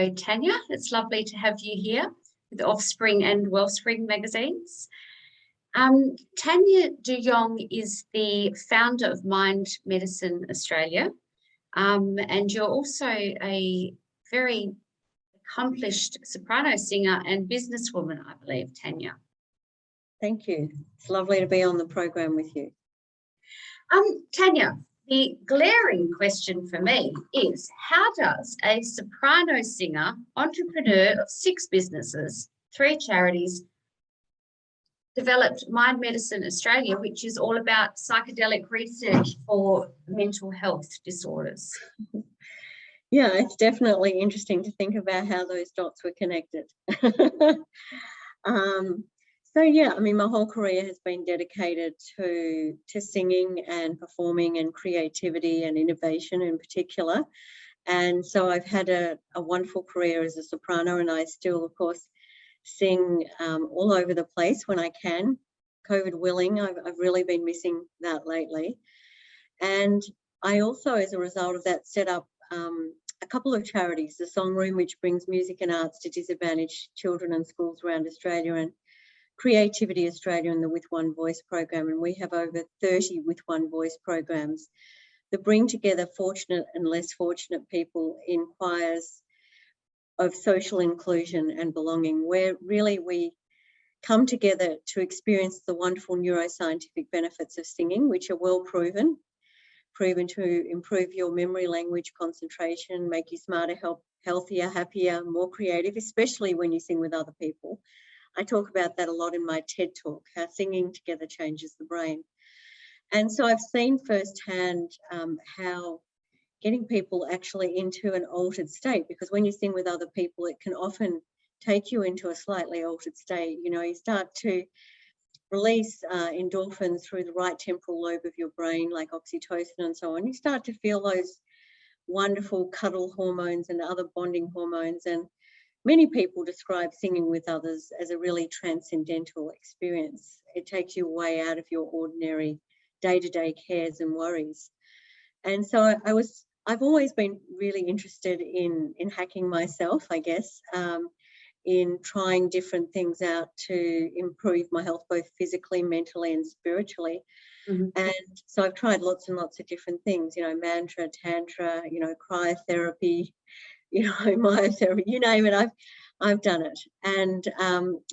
So Tania, it's lovely to have you here with Offspring and Wellspring magazines. Tania de Jong is the founder of Mind Medicine Australia, and you're also a very accomplished soprano singer and businesswoman, I believe, Tania. Thank you. It's lovely to be on the program with you. Tania, the glaring question for me is, how does a soprano singer, entrepreneur of 6 businesses, 3 charities, developed Mind Medicine Australia, which is all about psychedelic research for mental health disorders? Yeah, it's definitely interesting to think about how those dots were connected. So yeah, I mean, my whole career has been dedicated to singing and performing and creativity and innovation in particular. And so I've had a wonderful career as a soprano, and I still, of course, sing all over the place when I can. COVID willing, I've really been missing that lately. And I also, as a result of that, set up a couple of charities, the Song Room, which brings music and arts to disadvantaged children and schools around Australia, and Creativity Australia and the With One Voice program. And we have over 30 With One Voice programs that bring together fortunate and less fortunate people in choirs of social inclusion and belonging, where really we come together to experience the wonderful neuroscientific benefits of singing, which are well proven to improve your memory, language, concentration, make you smarter, healthier, happier, more creative, especially when you sing with other people. I talk about that a lot in my TED talk, how singing together changes the brain. And so I've seen firsthand how getting people actually into an altered state, because when you sing with other people, it can often take you into a slightly altered state. You know, you start to release endorphins through the right temporal lobe of your brain, like oxytocin and so on. You start to feel those wonderful cuddle hormones and other bonding hormones. And many people describe singing with others as a really transcendental experience. It takes you way out of your ordinary day-to-day cares and worries. And so I've always been really interested in hacking myself, I guess, in trying different things out to improve my health, both physically, mentally, and spiritually. Mm-hmm. And so I've tried lots and lots of different things, you know, mantra, tantra, you know, cryotherapy, you know, myotherapy, you name it, I've done it. And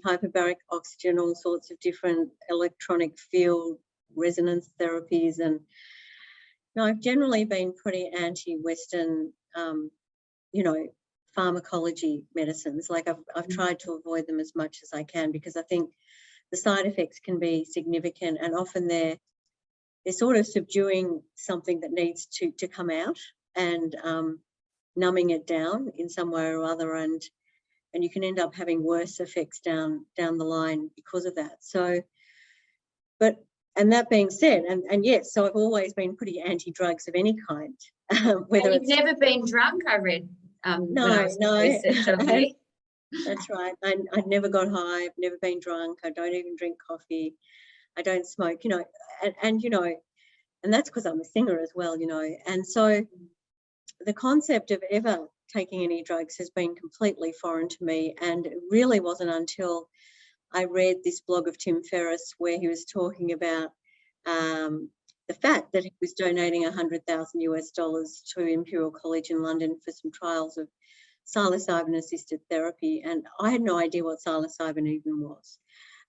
hyperbaric oxygen, all sorts of different electronic field resonance therapies. And you know, I've generally been pretty anti-Western, you know, pharmacology medicines. Like I've tried to avoid them as much as I can, because I think the side effects can be significant, and often they're sort of subduing something that needs to come out, and numbing it down in some way or other, and you can end up having worse effects down the line because of that. So, and that being said, and yes, so I've always been pretty anti-drugs of any kind. Whether you've never been drunk, I read. No. That's right. I never got high. I've never been drunk. I don't even drink coffee. I don't smoke. You know, and you know, and that's because I'm a singer as well. You know, and so the concept of ever taking any drugs has been completely foreign to me, and it really wasn't until I read this blog of Tim Ferriss where he was talking about the fact that he was donating $100,000 to Imperial College in London for some trials of psilocybin-assisted therapy, and I had no idea what psilocybin even was.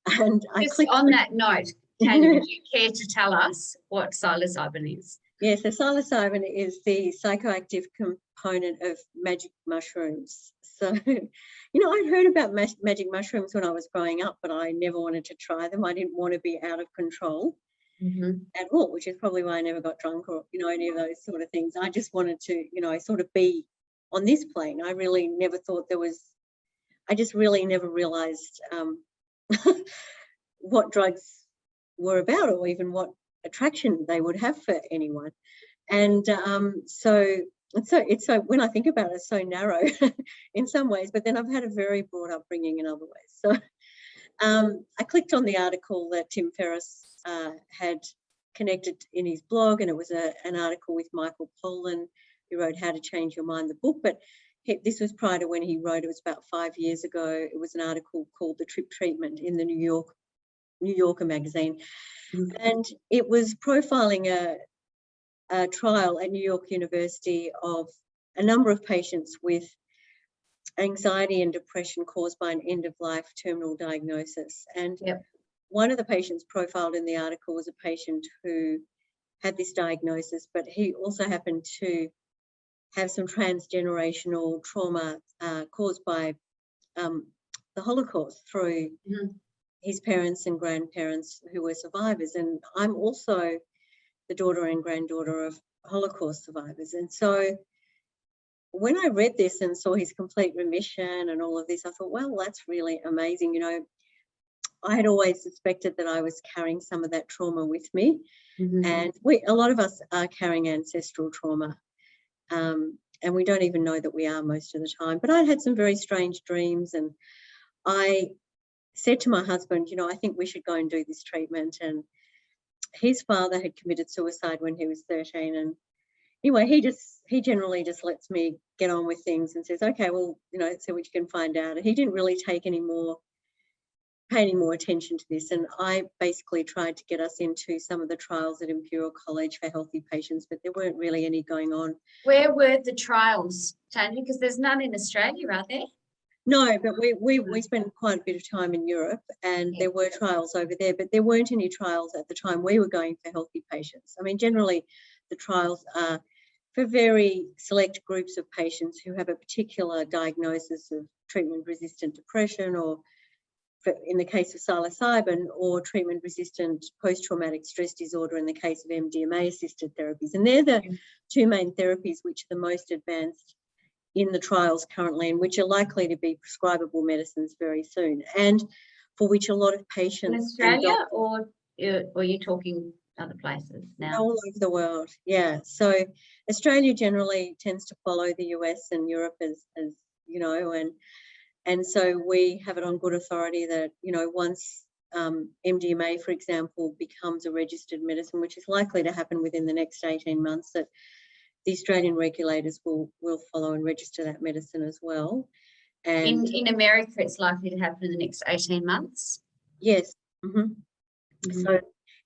And just on that note, Tania, would you care to tell us what psilocybin is? Yes, so psilocybin is the psychoactive component of magic mushrooms. So, you know, I'd heard about magic mushrooms when I was growing up, but I never wanted to try them. I didn't want to be out of control at all, which is probably why I never got drunk or, you know, any of those sort of things. I just wanted to, you know, sort of be on this plane. I really never thought I just really never realised what drugs were about, or even what attraction they would have for anyone. And so when I think about it, it's so narrow in some ways, but then I've had a very broad upbringing in other ways. So I clicked on the article that Tim Ferriss had connected in his blog, and it was an article with Michael Pollan, who wrote How to Change Your Mind, the book. But this was prior to when he wrote. It was about 5 years ago. It was an article called "The Trip Treatment" in the New Yorker magazine, and it was profiling a trial at New York University of a number of patients with anxiety and depression caused by an end-of-life terminal diagnosis. And one of the patients profiled in the article was a patient who had this diagnosis, but he also happened to have some transgenerational trauma caused by the Holocaust through his parents and grandparents who were survivors. And I'm also the daughter and granddaughter of Holocaust survivors. And so when I read this and saw his complete remission and all of this, I thought, well, that's really amazing. You know, I had always suspected that I was carrying some of that trauma with me. And a lot of us are carrying ancestral trauma. And we don't even know that we are most of the time. But I had some very strange dreams, and I said to my husband, you know, I think we should go and do this treatment. And his father had committed suicide when he was 13. And anyway, he generally just lets me get on with things and says, okay, well, you know, see what you can find out. And he didn't really pay any more attention to this. And I basically tried to get us into some of the trials at Imperial College for healthy patients, but there weren't really any going on. Where were the trials, Tania? Because there's none in Australia, are there? No, but we spent quite a bit of time in Europe, and there were trials over there, but there weren't any trials at the time we were going for healthy patients. I mean, generally the trials are for very select groups of patients who have a particular diagnosis of treatment-resistant depression, or in the case of psilocybin, or treatment-resistant post-traumatic stress disorder in the case of MDMA-assisted therapies. And they're the two main therapies which are the most advanced in the trials currently, and which are likely to be prescribable medicines very soon, and for which a lot of patients in Australia, or are you talking other places now? All over the world, yeah. So Australia generally tends to follow the US and Europe as you know, and so we have it on good authority that, you know, once MDMA, for example, becomes a registered medicine, which is likely to happen within the next 18 months, that the Australian regulators will follow and register that medicine as well. And in America, it's likely to happen in the next 18 months. Yes. So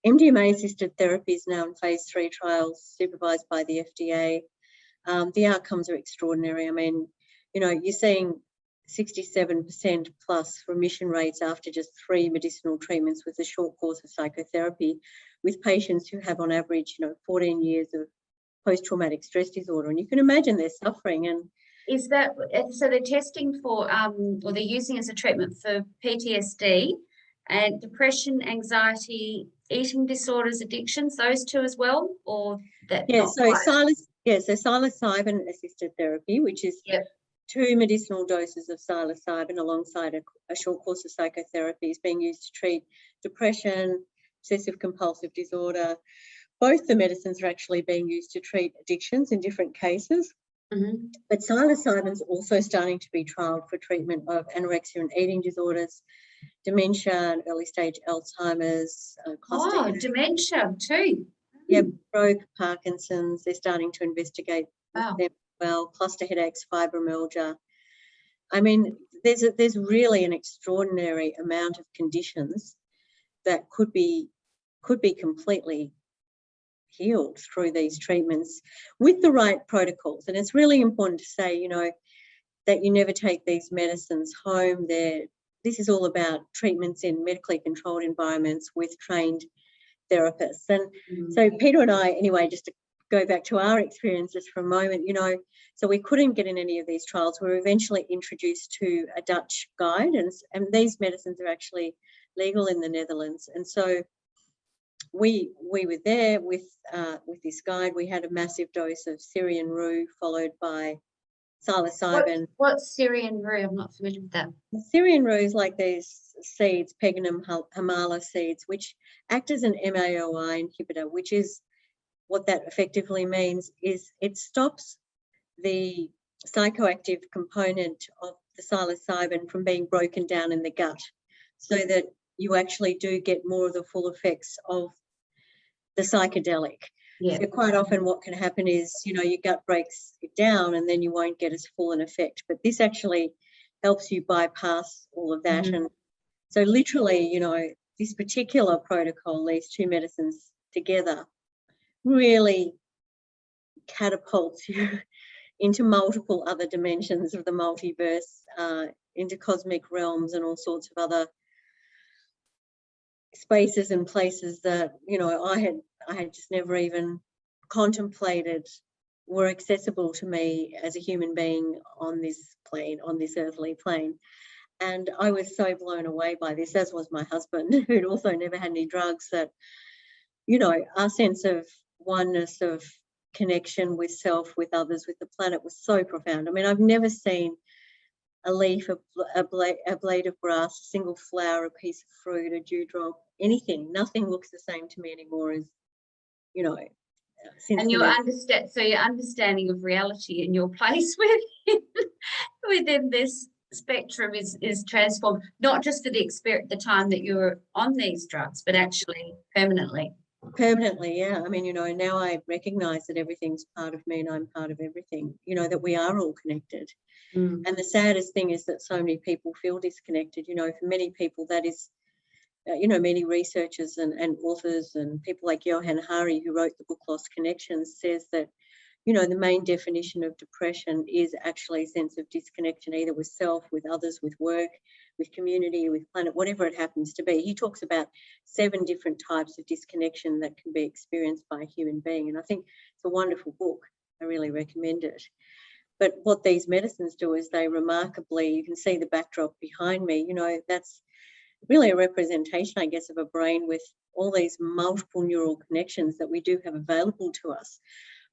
MDMA-assisted therapy is now in phase 3 trials supervised by the FDA. The outcomes are extraordinary. I mean, you know, you're seeing 67% plus remission rates after just 3 medicinal treatments with a short course of psychotherapy, with patients who have on average, you know, 14 years of post-traumatic stress disorder. And you can imagine their suffering. And is that, so they're testing for, or they're using as a treatment for PTSD and depression, anxiety, eating disorders, addictions, those two as well, or that? Yeah, so psilocybin-assisted therapy, which is 2 medicinal doses of psilocybin alongside a short course of psychotherapy, is being used to treat depression, obsessive compulsive disorder. Both the medicines are actually being used to treat addictions in different cases. But psilocybin is also starting to be trialled for treatment of anorexia and eating disorders, dementia and early stage Alzheimer's, dementia too. Yeah, stroke, Parkinson's. They're starting to investigate them as well. Cluster headaches, fibromyalgia. I mean, there's really an extraordinary amount of conditions that could be completely healed through these treatments with the right protocols. And it's really important to say, you know, that you never take these medicines home. This is all about treatments in medically controlled environments with trained therapists. And so Peter and I, anyway, just to go back to our experiences for a moment, you know, so we couldn't get in any of these trials. We were eventually introduced to a Dutch guide, and these medicines are actually legal in the Netherlands. And so we were there with this guide. We had a massive dose of Syrian rue followed by psilocybin. What's Syrian rue? I'm not familiar with that. Syrian rue is like these seeds, Peganum hamala seeds, which act as an MAOI inhibitor, which is what that effectively means is it stops the psychoactive component of the psilocybin from being broken down in the gut, so that you actually do get more of the full effects of the psychedelic. Yeah. So quite often what can happen is, you know, your gut breaks it down and then you won't get as full an effect. But this actually helps you bypass all of that. And so literally, you know, this particular protocol, these two medicines together, really catapults you into multiple other dimensions of the multiverse, into cosmic realms and all sorts of other spaces and places that, you know, I had just never even contemplated were accessible to me as a human being on this plane, on this earthly plane. And I was so blown away by this, as was my husband, who'd also never had any drugs, that, you know, our sense of oneness, of connection with self, with others, with the planet was so profound. I mean, I've never seen a leaf, a blade of grass, a single flower, a piece of fruit, a dewdrop, anything. Nothing looks the same to me anymore as, you know, since. And your understanding of reality and your place within this spectrum is transformed, not just for the time that you're on these drugs, but actually permanently. Permanently, yeah. I mean, you know, now I recognize that everything's part of me and I'm part of everything, you know, that we are all connected. And the saddest thing is that so many people feel disconnected. You know, for many people that is, you know, many researchers and authors and people like Johann Hari, who wrote the book Lost Connections, says that, you know, the main definition of depression is actually a sense of disconnection, either with self, with others, with work, with community, with planet, whatever it happens to be. He talks about 7 different types of disconnection that can be experienced by a human being. And I think it's a wonderful book. I really recommend it. But what these medicines do is they remarkably, you can see the backdrop behind me, you know, that's really a representation, I guess, of a brain with all these multiple neural connections that we do have available to us.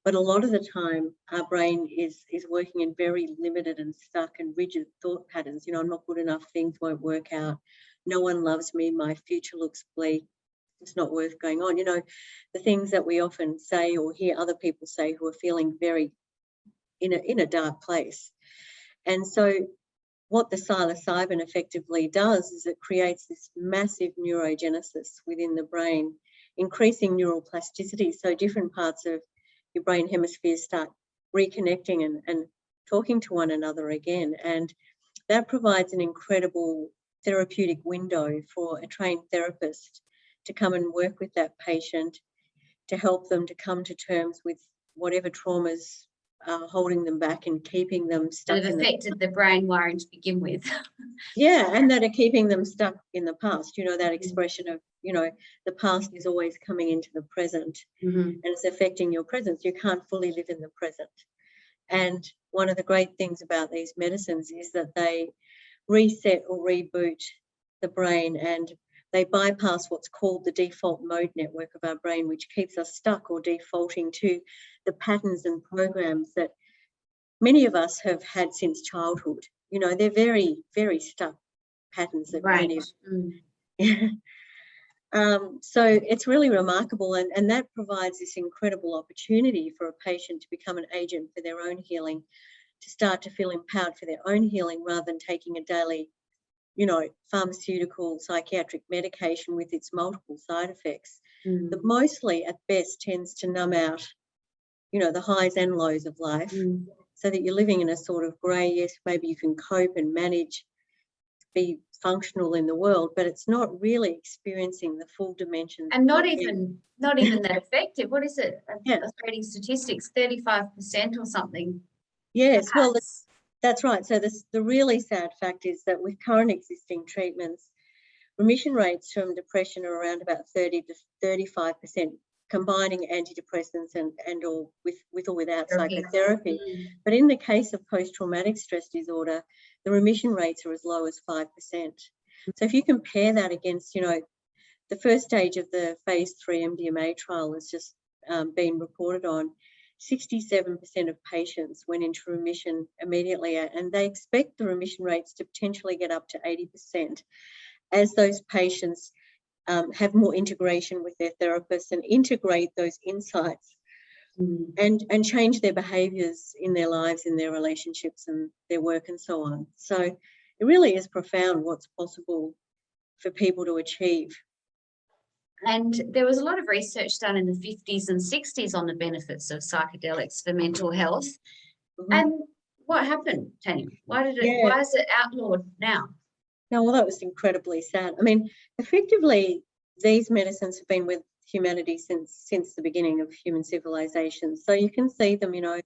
But a lot of the time, our brain is working in very limited and stuck and rigid thought patterns. You know, I'm not good enough, things won't work out, no one loves me, my future looks bleak, it's not worth going on. You know, the things that we often say or hear other people say who are feeling very in a dark place. And so what the psilocybin effectively does is it creates this massive neurogenesis within the brain, increasing neural plasticity. So different parts of your brain hemispheres start reconnecting and talking to one another again. And that provides an incredible therapeutic window for a trained therapist to come and work with that patient, to help them to come to terms with whatever traumas are holding them back and keeping them stuck. That have affected the brain wiring to begin with. Yeah, and that are keeping them stuck in the past. You know, that expression of, you know, the past is always coming into the present and it's affecting your present. You can't fully live in the present. And one of the great things about these medicines is that they reset or reboot the brain, and they bypass what's called the default mode network of our brain, which keeps us stuck or defaulting to the patterns and programs that many of us have had since childhood. You know, they're very, very stuck patterns that many of so it's really remarkable, and that provides this incredible opportunity for a patient to become an agent for their own healing, to start to feel empowered for their own healing rather than taking a daily, you know, pharmaceutical psychiatric medication with its multiple side effects that mostly at best tends to numb out, you know, the highs and lows of life, so that you're living in a sort of grey. Yes, maybe you can cope and manage, be functional in the world, but it's not really experiencing the full dimensions. And not even that effective. What is it? Yeah. Australian statistics, 35% or something. Yes, well, that's right. So the really sad fact is that with current existing treatments, remission rates from depression are around about 30 to 35%, combining antidepressants and or with or without psychotherapy. But in the case of post-traumatic stress disorder, the remission rates are as low as 5%. So if you compare that against, you know, the first stage of the phase 3 MDMA trial has just been reported on, 67% of patients went into remission immediately, and they expect the remission rates to potentially get up to 80% as those patients have more integration with their therapists and integrate those insights and change their behaviours in their lives, in their relationships and their work and so on. So it really is profound what's possible for people to achieve And there was a lot of research done in the 50s and 60s on the benefits of psychedelics for mental health. Mhm. And what happened, Tania? Why Yeah. is it outlawed now? No, well, that was incredibly sad. I mean, effectively, these medicines have been with humanity since the beginning of human civilization. So you can see them, you know,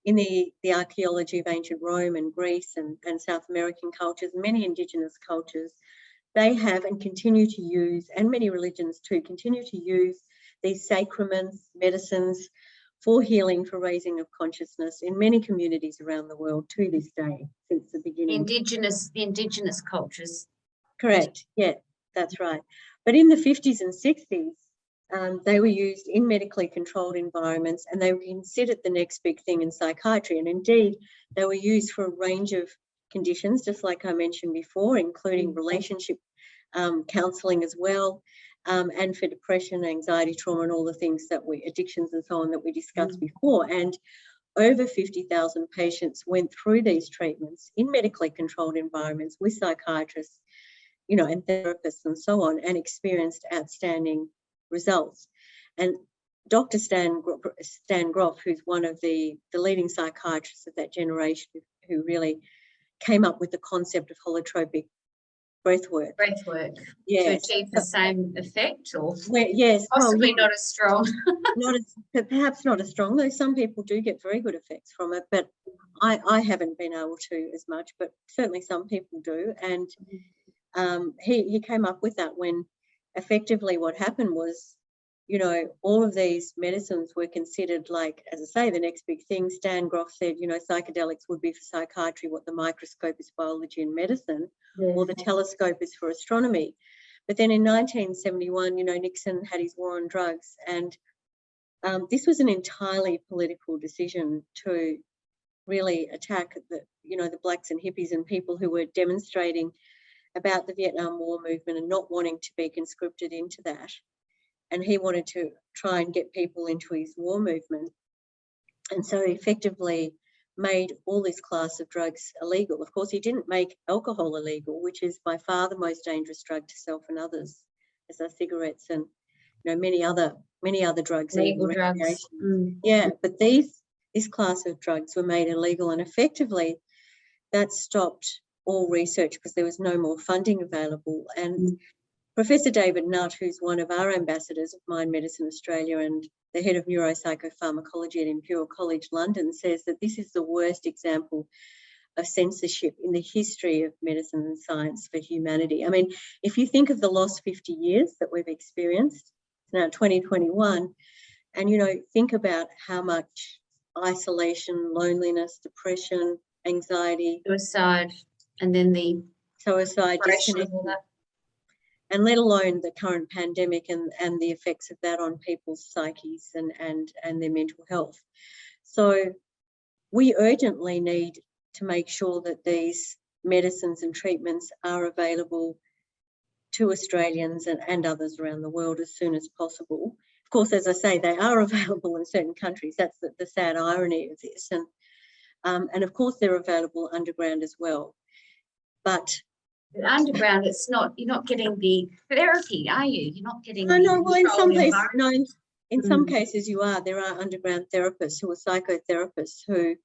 in the archaeology of ancient Rome and Greece and South American cultures, many indigenous cultures, they have and continue to use, and many religions too, continue to use these sacraments, medicines for healing, for raising of consciousness in many communities around the world to this day, since the beginning. The indigenous cultures. Correct, yeah, that's right. But in the 50s and 60s, they were used in medically controlled environments, and they were considered the next big thing in psychiatry. And indeed, they were used for a range of conditions, just like I mentioned before, including relationship counselling as well, and for depression, anxiety, trauma, and all the things that addictions and so on that we discussed before. And over 50,000 patients went through these treatments in medically controlled environments with psychiatrists, you know, and therapists and so on, and experienced outstanding results. And Dr. Stan Grof, who's one of the leading psychiatrists of that generation, who really came up with the concept of holotropic breathwork. To Yes. achieve the same effect, or yes, possibly not as strong. Perhaps not as strong, though some people do get very good effects from it, but I haven't been able to as much, but certainly some people do. And he came up with that when effectively what happened was, you know, all of these medicines were considered, like, as I say, the next big thing. Stan Grof said, you know, psychedelics would be for psychiatry what the microscope is biology and medicine, or the telescope is for astronomy. But then in 1971, you know, Nixon had his war on drugs, and this was an entirely political decision to really attack the blacks and hippies and people who were demonstrating about the Vietnam War movement and not wanting to be conscripted into that. And he wanted to try and get people into his war movement. And so he effectively made all this class of drugs illegal. Of course, he didn't make alcohol illegal, which is by far the most dangerous drug to self and others, as are cigarettes and, you know, many other drugs. Legal drugs. Yeah, but this class of drugs were made illegal, and effectively that stopped all research because there was no more funding available. And Professor David Nutt, who's one of our ambassadors of Mind Medicine Australia and the head of neuropsychopharmacology at Imperial College London, says that this is the worst example of censorship in the history of medicine and science for humanity. I mean, if you think of the lost 50 years that we've experienced, it's now 2021, and, you know, think about how much isolation, loneliness, depression, anxiety, suicide, and then the suicide, disconnection, and let alone the current pandemic and the effects of that on people's psyches and their mental health. So we urgently need to make sure that these medicines and treatments are available to Australians and others around the world as soon as possible. Of course, as I say, they are available in certain countries. That's the sad irony of this. And of course, they're available underground as well. But underground, you're not getting the therapy, are you? You're not getting well, in some places, in some cases you are. There are underground therapists who are psychotherapists who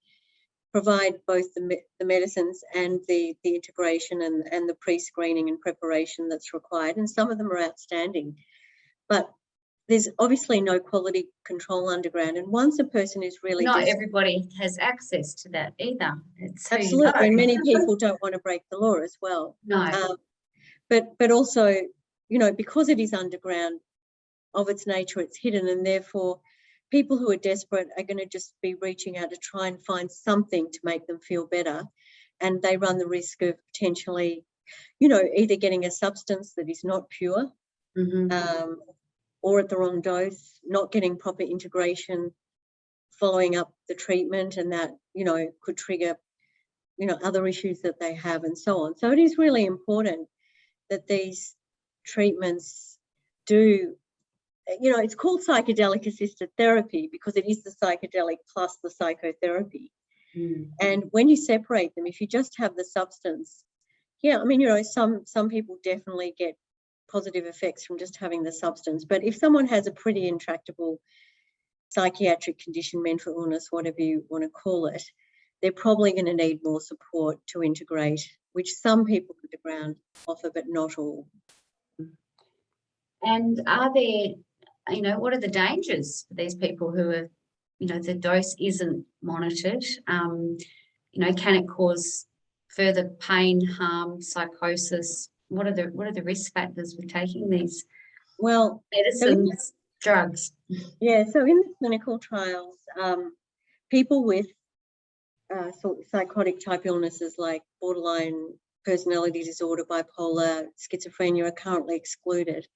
provide both the medicines and the integration and the pre-screening and preparation that's required, and some of them are outstanding. But there's obviously no quality control underground, and once a person is really not everybody has access to that either. Absolutely, and many people don't want to break the law as well. No, but also, you know, because it is underground, of its nature, it's hidden, and therefore people who are desperate are going to just be reaching out to try and find something to make them feel better, and they run the risk of potentially, you know, either getting a substance that is not pure, or at the wrong dose, not getting proper integration, following up the treatment, and that, you know, could trigger, you know, other issues that they have and so on. So it is really important that these treatments do, you know, it's called psychedelic-assisted therapy because it is the psychedelic plus the psychotherapy. And when you separate them, if you just have the substance, yeah, I mean, you know, some people definitely get positive effects from just having the substance. But if someone has a pretty intractable psychiatric condition, mental illness, whatever you want to call it, they're probably going to need more support to integrate, which some people on the ground offer, but not all. And are there, what are the dangers for these people who are, the dose isn't monitored? Can it cause further pain, harm, psychosis? What are the risk factors with taking these medicines, drugs? Yeah, so in the clinical trials, people with psychotic type illnesses like borderline personality disorder, bipolar, schizophrenia are currently excluded.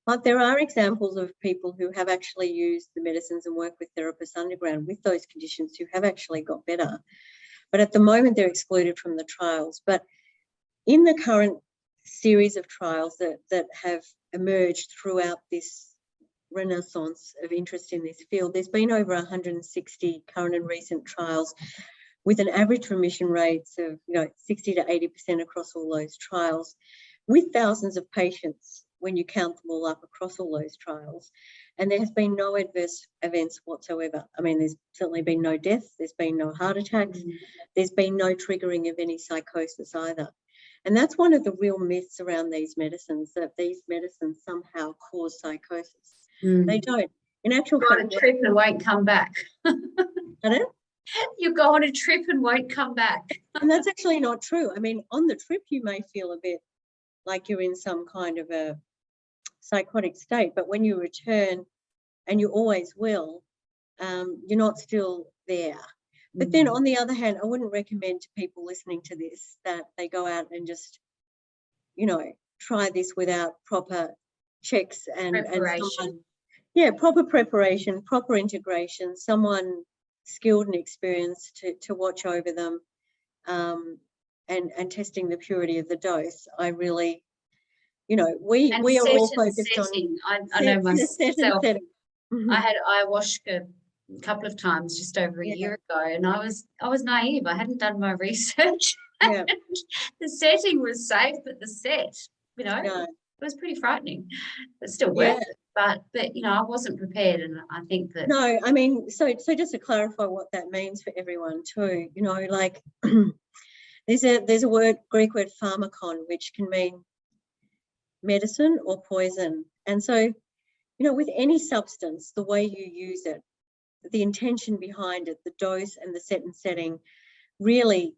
But there are examples of people who have actually used the medicines and work with therapists underground with those conditions who have actually got better. But at the moment, they're excluded from the trials. But in the current series of trials that have emerged throughout this renaissance of interest in this field, there's been over 160 current and recent trials with an average remission rates of 60 to 80% across all those trials, with thousands of patients when you count them all up across all those trials. And there has been no adverse events whatsoever. I mean, there's certainly been no deaths, there's been no heart attacks, there's been no triggering of any psychosis either. And that's one of the real myths around these medicines, that these medicines somehow cause psychosis. They don't. In actual fact, go on a trip and won't come back. Pardon? You go on a trip and won't come back. And that's actually not true. I mean, on the trip, you may feel a bit like you're in some kind of a psychotic state, but when you return, and you always will, you're not still there. But then on the other hand, I wouldn't recommend to people listening to this that they go out and just, try this without proper checks and proper preparation, proper integration, someone skilled and experienced to watch over them, and testing the purity of the dose. I really, we are all focused on. I know myself. I had ayahuasca a couple of times just over a year ago, and I was naive. I hadn't done my research. Yeah. The setting was safe, but the set, it was pretty frightening, but still worth it. But I wasn't prepared, and I think that. No, I mean, so just to clarify what that means for everyone too, like there's a word, Greek word pharmakon, which can mean medicine or poison. And so, with any substance, the way you use it, the intention behind it, the dose and the set and setting really,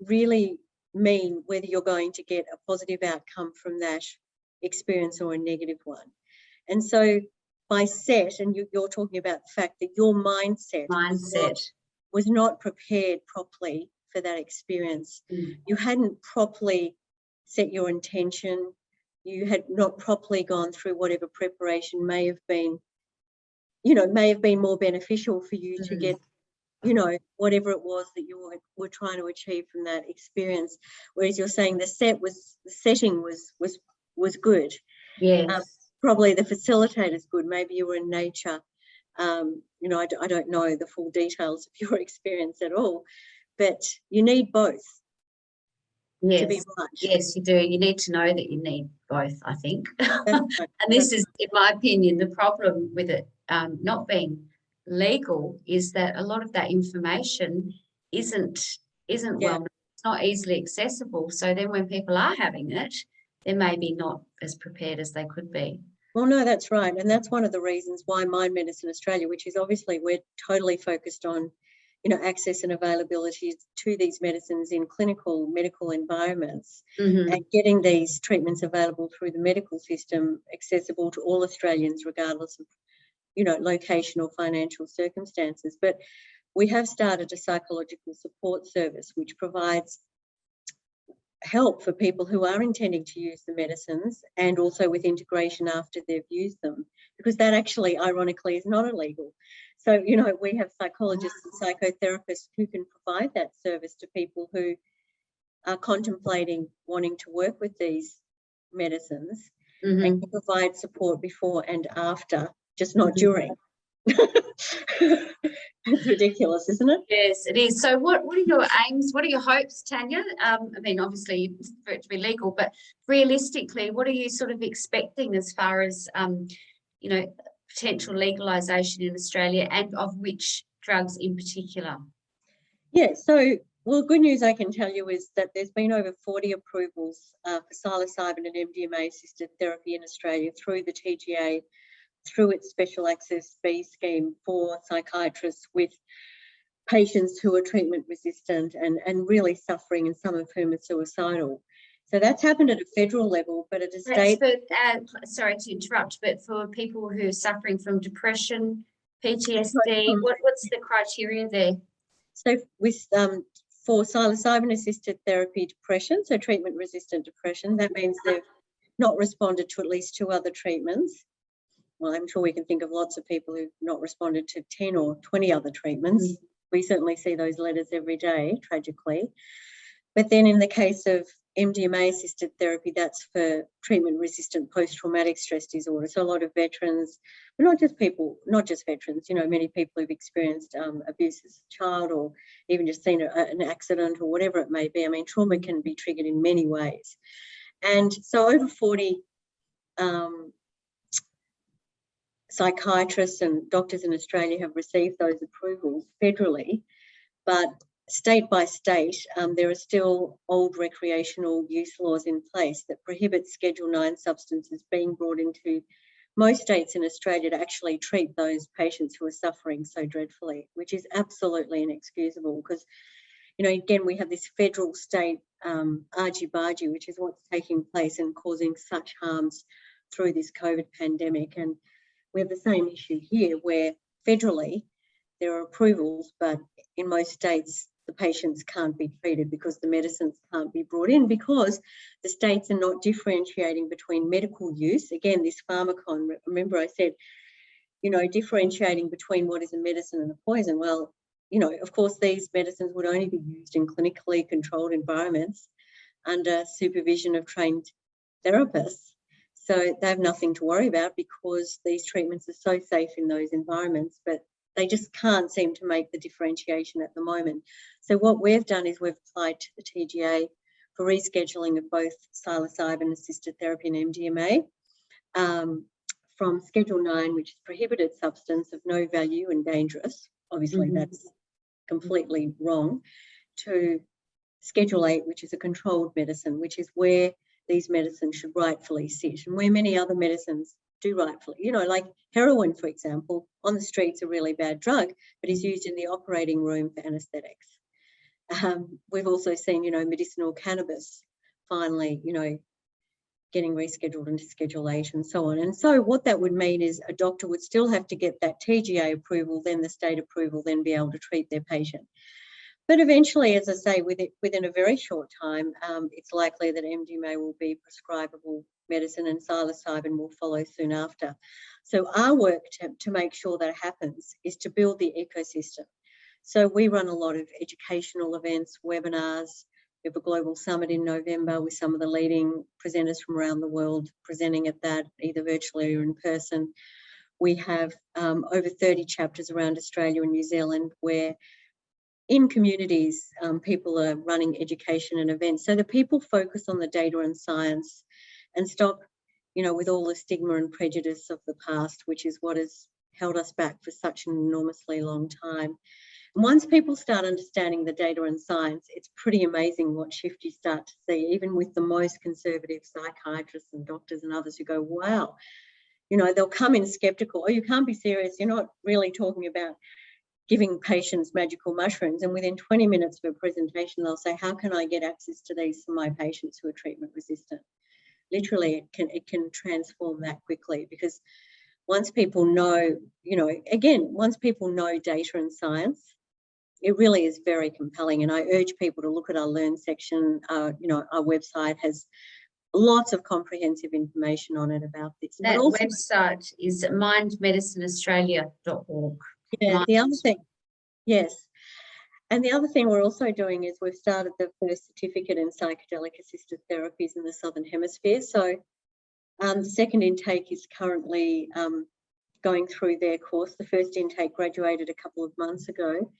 really mean whether you're going to get a positive outcome from that experience or a negative one. And so by set, and you're talking about the fact that your mindset was not prepared properly for that experience. You hadn't properly set your intention. You had not properly gone through whatever preparation may have been more beneficial for you to get, whatever it was that you were trying to achieve from that experience. Whereas you're saying the setting was good. Yes. Probably the facilitator's good. Maybe you were in nature. I don't know the full details of your experience at all, but you need both. Yes. To be right. Yes, you do. You need to know that you need both, I think. And this is, in my opinion, the problem with it not being legal is that a lot of that information isn't well, it's not easily accessible. So then when people are having it, they're maybe not as prepared as they could be. Well, no, that's right. And that's one of the reasons why Mind Medicine Australia, which is obviously we're totally focused on access and availability to these medicines in medical environments, and getting these treatments available through the medical system, accessible to all Australians, regardless of, location or financial circumstances. But we have started a psychological support service which provides help for people who are intending to use the medicines, and also with integration after they've used them, because that actually, ironically, is not illegal. So, we have psychologists and psychotherapists who can provide that service to people who are contemplating wanting to work with these medicines, and can provide support before and after, just not during. It's ridiculous, isn't it? Yes, it is. So what are your aims? What are your hopes, Tania? I mean, obviously for it to be legal, but realistically, what are you sort of expecting as far as, you know, potential legalisation in Australia, and of which drugs in particular? Yeah, so, well, good news I can tell you is that there's been over 40 approvals for psilocybin and MDMA-assisted therapy in Australia through the TGA, through its Special Access B scheme for psychiatrists with patients who are treatment resistant and really suffering, and some of whom are suicidal. So that's happened at a federal level, but at a state... Sorry to interrupt, but for people who are suffering from depression, PTSD, what's the criteria there? So with for psilocybin-assisted therapy depression, so treatment-resistant depression, that means they've not responded to at least 2 other treatments. Well, I'm sure we can think of lots of people who've not responded to 10 or 20 other treatments. We certainly see those letters every day, tragically. But then in the case of MDMA-assisted therapy, that's for treatment-resistant post-traumatic stress disorder. So a lot of veterans, but not just veterans, you know, many people who've experienced abuse as a child, or even just seen an accident or whatever it may be. I mean, trauma can be triggered in many ways. And so over 40 psychiatrists and doctors in Australia have received those approvals federally, but state by state, there are still old recreational use laws in place that prohibit Schedule 9 substances being brought into most states in Australia to actually treat those patients who are suffering so dreadfully, which is absolutely inexcusable because, you know, again, we have this federal state argy-bargy, which is what's taking place and causing such harms through this COVID pandemic. And we have the same issue here where federally there are approvals, but in most states the patients can't be treated because the medicines can't be brought in, because the states are not differentiating between medical use. Again, this pharmacon, remember I said, you know, differentiating between what is a medicine and a poison. Well, you know, of course, these medicines would only be used in clinically controlled environments under supervision of trained therapists. So they have nothing to worry about because these treatments are so safe in those environments, but they just can't seem to make the differentiation at the moment. So what we've done is we've applied to the TGA for rescheduling of both psilocybin-assisted therapy and MDMA from Schedule 9, which is prohibited substance of no value and dangerous. Obviously, that's completely wrong, to Schedule 8, which is a controlled medicine, which is where these medicines should rightfully sit, and where many other medicines do rightfully. You know, like heroin, for example, on the street's a really bad drug, but is used in the operating room for anaesthetics. We've also seen, you know, medicinal cannabis finally, you know, getting rescheduled into Schedule 8 and so on. And so what that would mean is a doctor would still have to get that TGA approval, then the state approval, then be able to treat their patient. But eventually, as I say, within a very short time, it's likely that MDMA will be prescribable medicine and psilocybin will follow soon after. So our work to make sure that happens is to build the ecosystem. So we run a lot of educational events, webinars. We have a global summit in November with some of the leading presenters from around the world presenting at that, either virtually or in person. We have over 30 chapters around Australia and New Zealand where in communities, people are running education and events so that people focus on the data and science and stop, you know, with all the stigma and prejudice of the past, which is what has held us back for such an enormously long time. And once people start understanding the data and science, it's pretty amazing what shift you start to see, even with the most conservative psychiatrists and doctors and others who go, wow, you know, they'll come in skeptical. Oh, you can't be serious. You're not really talking about giving patients magical mushrooms. And within 20 minutes of a presentation, they'll say, how can I get access to these for my patients who are treatment resistant? Literally, it can transform that quickly, because once people know, you know, again, once people know data and science, it really is very compelling. And I urge people to look at our Learn section. You know, our website has lots of comprehensive information on it about this. That also, website is mindmedicineaustralia.org. Yeah, the other thing, yes. And the other thing we're also doing is we've started the first certificate in psychedelic-assisted therapies in the Southern Hemisphere. So the second intake is currently going through their course. The first intake graduated a couple of months ago.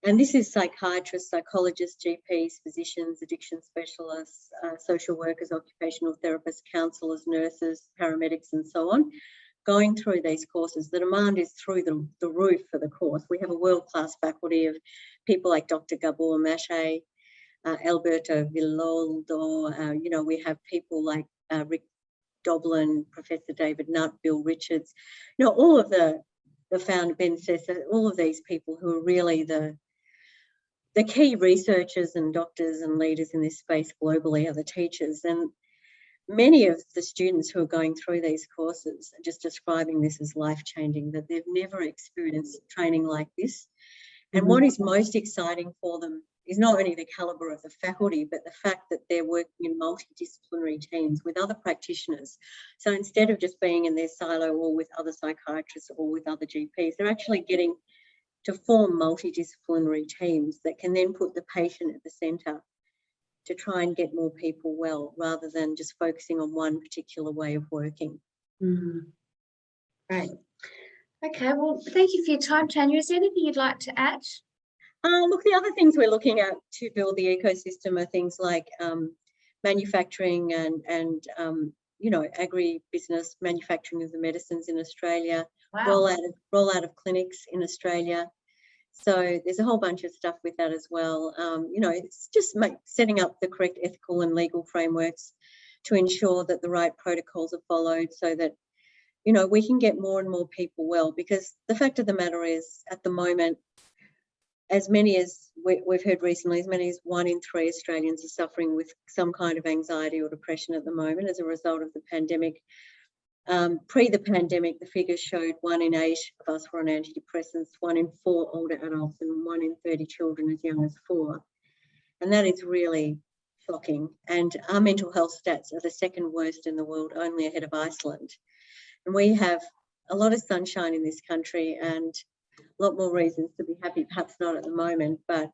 And this is psychiatrists, psychologists, GPs, physicians, addiction specialists, social workers, occupational therapists, counsellors, nurses, paramedics, and so on, going through these courses. The demand is through the roof for the course. We have a world-class faculty of people like Dr. Gabor Mache, Alberto Villoldo, you know, we have people like Rick Doblin, Professor David Nutt, Bill Richards, you know, all of the founder, Ben Sessa, all of these people who are really the key researchers and doctors and leaders in this space globally are the teachers. And many of the students who are going through these courses are just describing this as life-changing, that they've never experienced training like this. And what is most exciting for them is not only the calibre of the faculty, but the fact that they're working in multidisciplinary teams with other practitioners. So instead of just being in their silo or with other psychiatrists or with other GPs, they're actually getting to form multidisciplinary teams that can then put the patient at the centre to try and get more people well, rather than just focusing on one particular way of working. Great. Okay, well, thank you for your time, Tania. Is there anything you'd like to add? Look, the other things we're looking at to build the ecosystem are things like manufacturing and you know, agribusiness, manufacturing of the medicines in Australia, rollout of clinics in Australia. So there's a whole bunch of stuff with that as well. You know, it's just setting up the correct ethical and legal frameworks to ensure that the right protocols are followed, so that, you know, we can get more and more people well. Because the fact of the matter is, at the moment, as many as we've heard recently, as many as 1 in 3 Australians are suffering with some kind of anxiety or depression at the moment as a result of the pandemic. Pre the pandemic, the figures showed 1 in 8 of us were on antidepressants, 1 in 4 older adults, and 1 in 30 children as young as 4. And that is really shocking. And our mental health stats are the second worst in the world, only ahead of Iceland. And we have a lot of sunshine in this country and a lot more reasons to be happy, perhaps not at the moment, but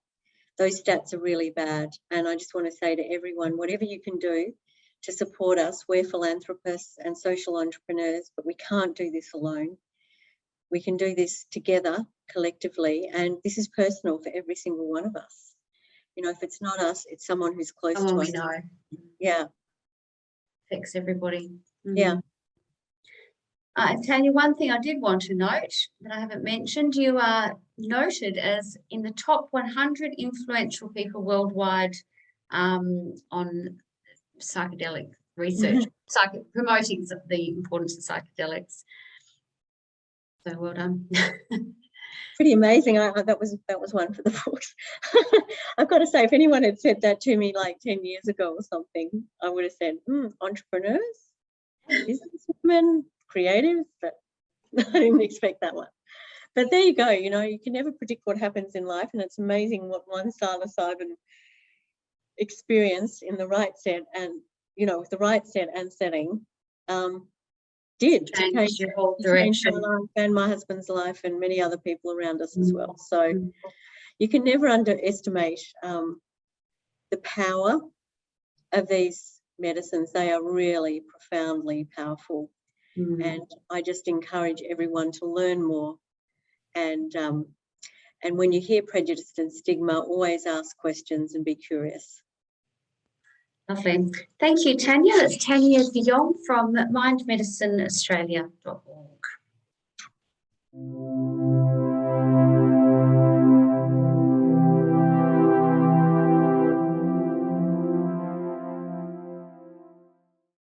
those stats are really bad. And I just want to say to everyone, whatever you can do to support us, we're philanthropists and social entrepreneurs, but we can't do this alone. We can do this together, collectively, and this is personal for every single one of us. You know, if it's not us, it's someone who's close to us. Know. Yeah. Affects everybody. Yeah. Tania, one thing I did want to note that I haven't mentioned, you are noted as in the top 100 influential people worldwide on psychedelic research, promoting the importance of psychedelics. So well done. Pretty amazing. That was one for the books. I've got to say, if anyone had said that to me like 10 years ago or something, I would have said, entrepreneurs, businesswomen, creatives, but I didn't expect that one. But there you go. You know, you can never predict what happens in life, and it's amazing what one psilocybin experience in the right set and, you know, with the right set and setting did change your whole direction. My life and my husband's life and many other people around us as well. So you can never underestimate the power of these medicines. They are really profoundly powerful. And I just encourage everyone to learn more. And when you hear prejudice and stigma, always ask questions and be curious. Lovely. Thank you, Tania. That's Tania de Jong from mindmedicineaustralia.org.